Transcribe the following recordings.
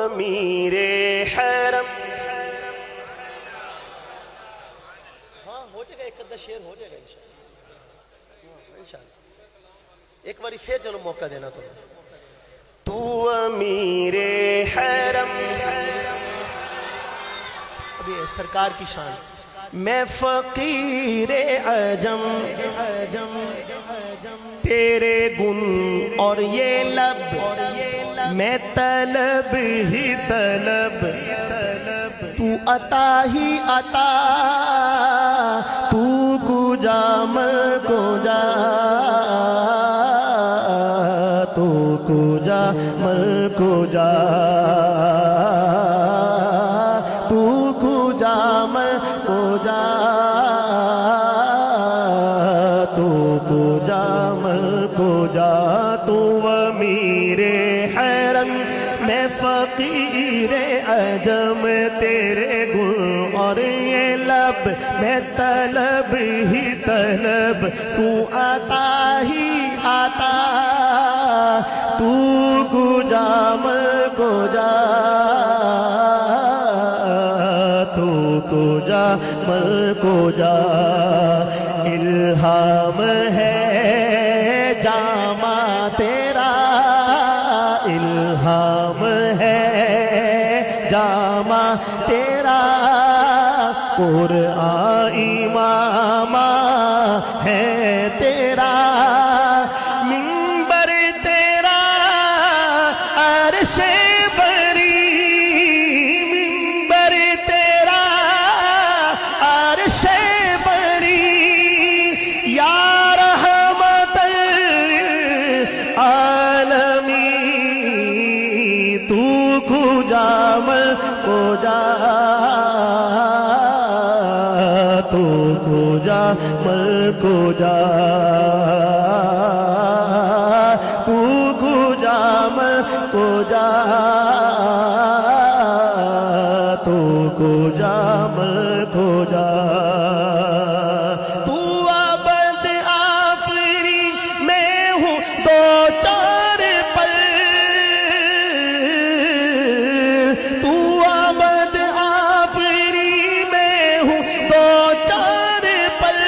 امیر حرم. ہاں ہو جائے گا، ایک ادھا شعر ہو جائے گا انشاءاللہ. ایک باری پھر چلو موقع دینا تمہیں. تو امیر حرم ابھی سرکار کی شان. میں فقیر عجم تیرے گن اور یہ لب میں طلب ہی طلب تو عطا ہی عطا، تو کجا مر کو جا، تو کجا مر کو جا، تو کجا مر کو جا، تو کجا مر کو جا. تو امیر حرم میں فقیر عجم تیرے گل اور یہ لب میں طلب ہی طلب، تو عطا ہی عطا، تو کجا مر کو جا، تو کجا مر کو جا. الہام ہے جامع تیرا، الہام ہے جامع تیرا، قرآن امام ہے تیرا. منبر تیرا عرش بری، منبر تیرا عرش بری، یا رحمت العالمین. تو کجا مر کو جا، تو کجا مر کو جا، تو کجا مر کو جا، تو کجا مر کو جا. تو عبد آفری میں ہوں دو چار پل، تو عبد آفری میں ہوں دو چار پل،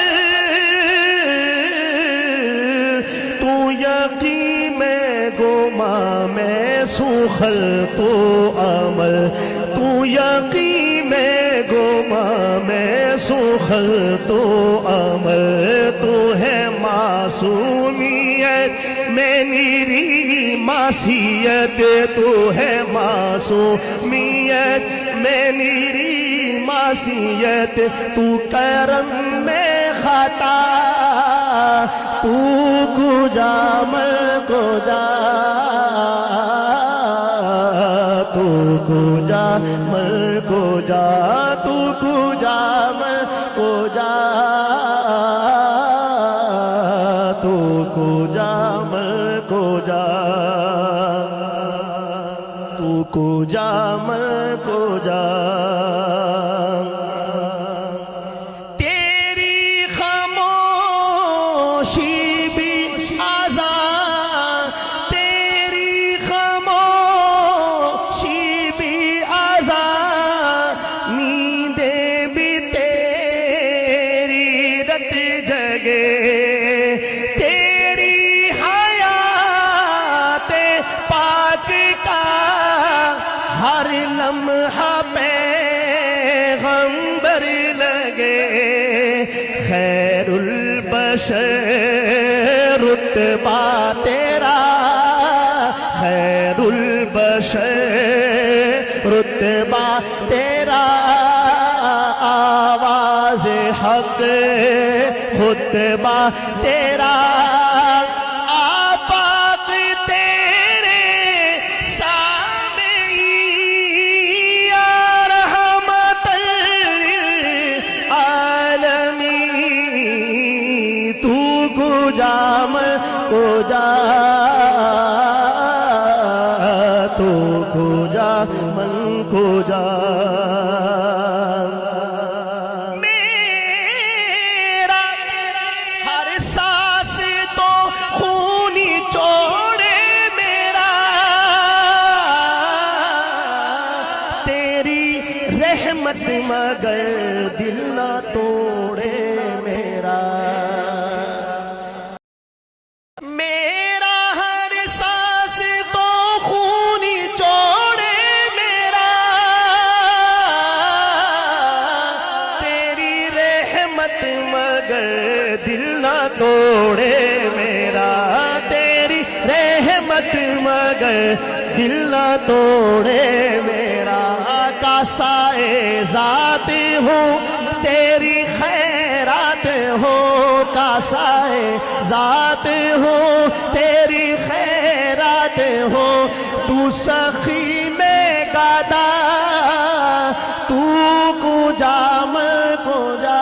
تو یقین میں گما میں سخل تو عمل، تو یقین میں گما میں سخل تو عمل. تو ہے معصومیت میں نیری معصیت، تو ہے معصومیت میں نیری معصیت، تو کرم میں خطا، تو کجا مر کو جا، تو کجا مر کو جا، تو کجا مر کو جا، تو کجا مر کو جا، تو کجا مر کو جا. تیری خاموشی بھی آزان، تیری خاموشی بھی آزان، نیندیں بھی تیری رت جگے، تیری حیات پاک کا ہر لمحہ پیغمبر لگے. خیر البشر رتبہ تیرا، خیر البشر رتبہ تیرا، آواز حق خطبہ تیرا، آفاق تیرے سامعین، یا رحمت العالمین. تو کجا مر کو جا، تو کجا من کو جا. میرا ہر سانس تو خونی چوڑے میرا، رحمت مگر دل نہ توڑے میرا میرا ہر سانس تو خونی چوڑے میرا تیری رحمت مگر دل نہ توڑے میرا تیری رحمت مگر دل نہ توڑے میرا کاسائے ذات ہوں تیری خیرات ہو کاسائے ذات ہو تیری خیرات ہو تو سخی میں گادا تو کو جام کو جا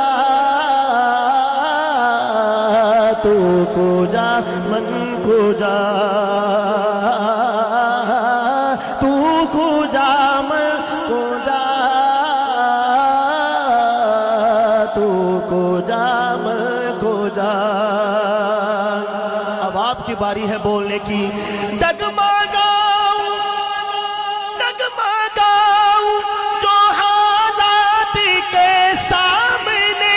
تو کو جا من کو جا تو کو جا من کو جا تو کو جا من کو جا اب آپ کی باری ہے بولنے کی ڈگمگاؤں ڈگمگاؤں جو حالات کے سامنے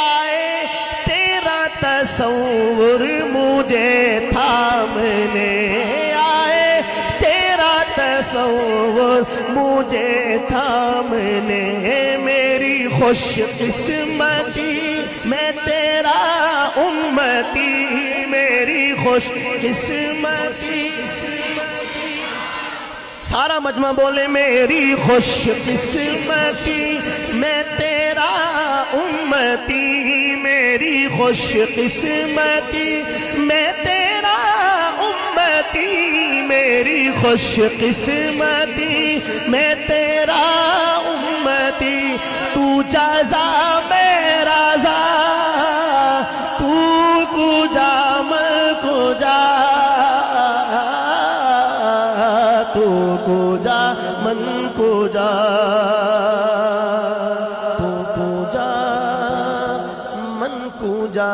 آئے تیرا تصور مجھے تھامنے آئے تیرا تصور مجھے تھامنے میری خوش قسمتی میں تیرا امتی میری خوش قسمتی سارا مجمع بولے میری خوش قسمتی میں تیرا امتی میری خوش قسمتی میں تیرا امتی میری خوش قسمتی میں تیرا امتی تو جزا میں رضا تو کو جا من کو جا تو کو جا من کو جا تو کو جا من کو جا